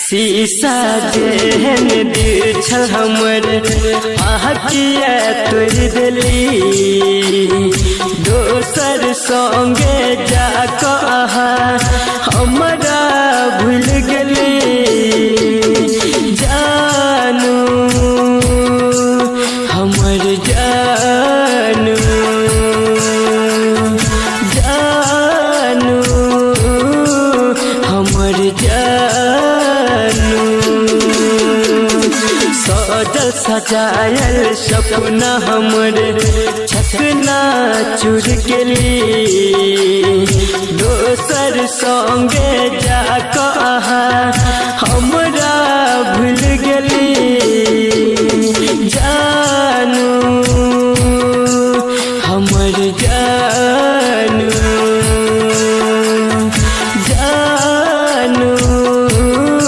शीशा जेहन दिल छल हमर आँखिया तोड़ दिली दोसर संगे जाकऽ हमरा भूल गेली जानू हमर जानू जानू हमर जानू सजल सजायल सपना हमर छकना चूर गेली दोसर संगे जाकऽ